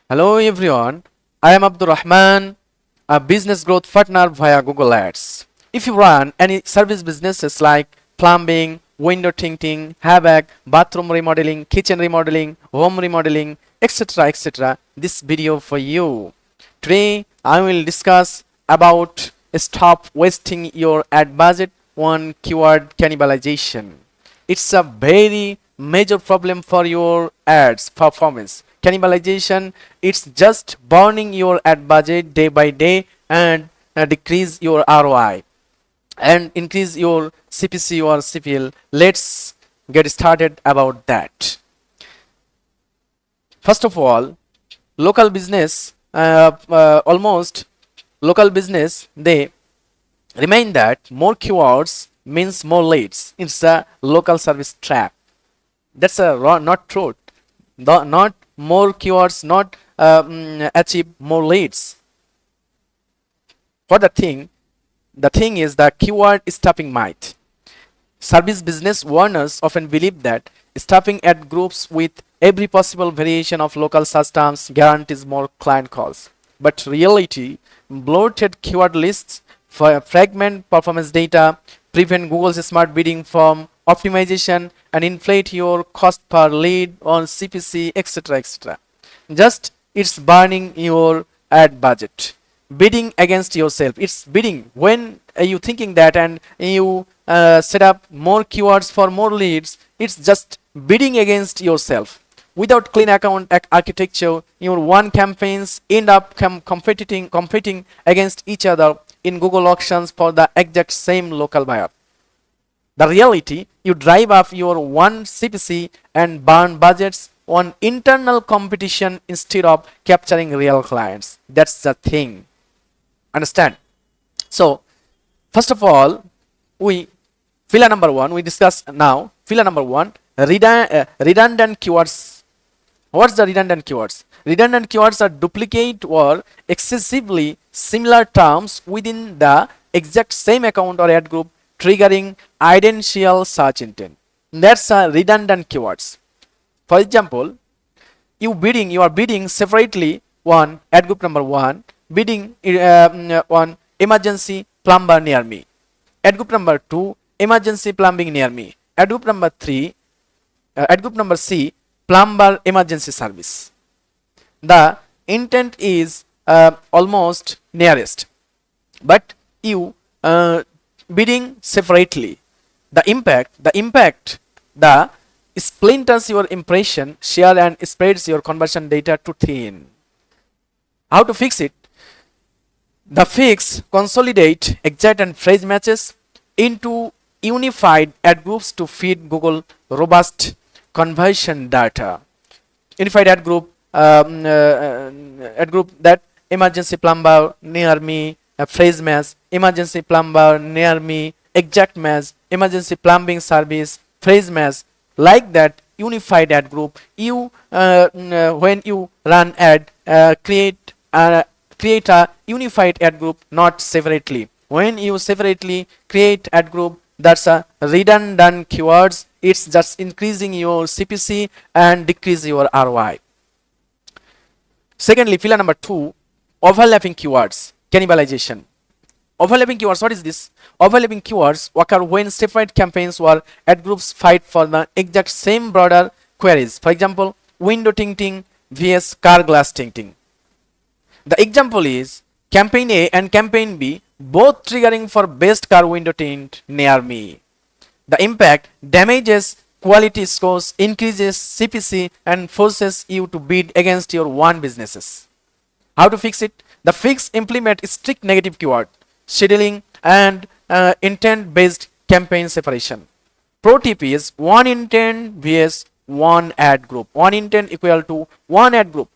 Hello everyone, I am Abdul Rahman, a business growth partner via Google Ads. If you run any service businesses like plumbing, window tinting, HVAC, bathroom remodeling, kitchen remodeling, home remodeling, etc., this video for you. Today I will discuss about stop wasting your ad budget on keyword cannibalization. It's a very major problem for your ads performance. Cannibalization, it's just burning your ad budget day by day and decrease your ROI and increase your CPC or CPL. Let's get started about that. First of all, local business, almost local business, they remind that more keywords means more leads. It's a local service trap. That's a not truth. Not more keywords, not achieve more leads. For the thing is the keyword stuffing might. Service business owners often believe that stuffing ad groups with every possible variation of local search terms guarantees more client calls. But reality, bloated keyword lists fragment performance data, prevent Google's smart bidding from optimization, and inflate your cost per lead on CPC, etc. Just it's burning your ad budget. Bidding against yourself. It's bidding when you thinking that and you set up more keywords for more leads. It's just bidding against yourself. Without clean account architecture, your one campaigns end up competing against each other in Google auctions for the exact same local buyer. The reality, you drive up your one CPC and burn budgets on internal competition instead of capturing real clients. That's the thing. Understand? So, first of all, we filler number one, we discuss now. Filler number one, redundant keywords. What's the redundant keywords? Redundant keywords are duplicate or excessively similar terms within the exact same account or ad group, triggering identical search intent. That's a redundant keywords. For example, you are bidding separately one ad group number one, bidding on emergency plumber near me. Ad group number two, emergency plumbing near me. Ad group number three, ad group number C, plumber emergency service. The intent is almost nearest, but you bidding separately. The impact, the splinters your impression, share and spreads your conversion data too thin. How to fix it? The fix, consolidate exact and phrase matches into unified ad groups to feed Google robust conversion data. Unified ad group that emergency plumber near me, phrase match, emergency plumber near me, exact match, emergency plumbing service, phrase match. Like that unified ad group, you when you run ad, create a unified ad group, not separately. When you separately create ad group, that's a redundant keywords. It's just increasing your CPC and decrease your ROI. Secondly, filler number two, overlapping keywords, cannibalization. Overlapping keywords, what is this? Overlapping keywords occur when separate campaigns or ad groups fight for the exact same broader queries. For example, window tinting vs car glass tinting. The example is campaign A and campaign B both triggering for best car window tint near me. The impact damages quality scores, increases CPC and forces you to bid against your one businesses. How to fix it? The fix, implement strict negative keyword scheduling and intent based campaign separation. Pro tip is one intent vs one ad group. One intent equal to one ad group.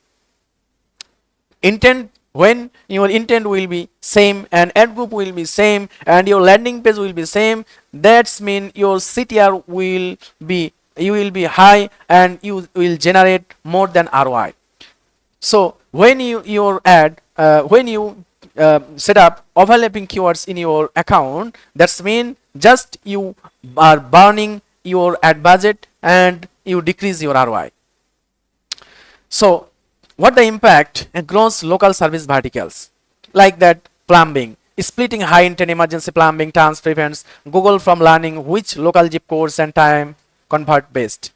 Intent, when your intent will be same and ad group will be same and your landing page will be same, that's mean your CTR will be high and you will generate more than ROI. So when your ad when you set up overlapping keywords in your account, that's mean just you are burning your ad budget and you decrease your ROI. So What the impact across local service verticals, like that plumbing, splitting high intent emergency plumbing terms prevents Google from learning which local zip codes and time convert best.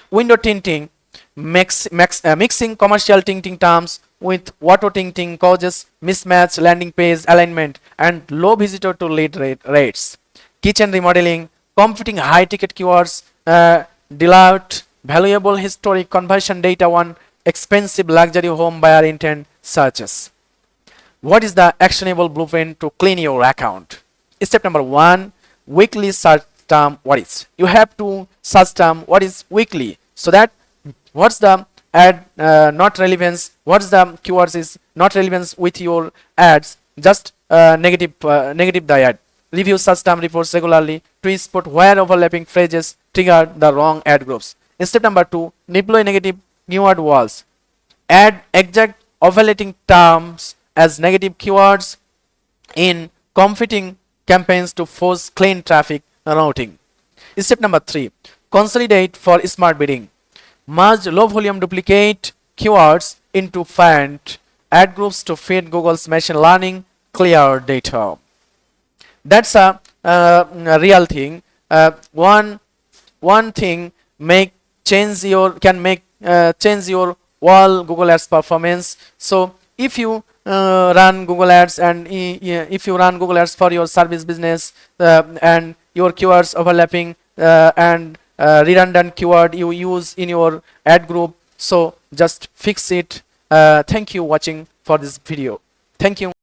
Window tinting, mixing commercial tinting terms with auto tinting causes mismatch landing page alignment and low visitor to lead rates. Kitchen remodeling, competing high ticket keywords, dilute valuable historic conversion data on expensive luxury home buyer intent searches. What is the actionable blueprint to clean your account? Step number one, weekly search term what is. You have to search term what is weekly, so that what's the ad not relevance, what's the keywords is not relevance with your ads, just negative the ad. Review search term reports regularly to spot where overlapping phrases trigger the wrong ad groups. Step number two, deploy negative keyword walls. Add exact overlapping terms as negative keywords in competing campaigns to force clean traffic routing. Step number three, consolidate for smart bidding. Merge low volume duplicate keywords into find ad groups to feed Google's machine learning clear data. That's a real thing. One thing make change your can make change your whole Google Ads performance. So if you run Google Ads, and if you run Google Ads for your service business, and your keywords overlapping and redundant keyword you use in your ad group, so just fix it. Thank you watching for this video. Thank you.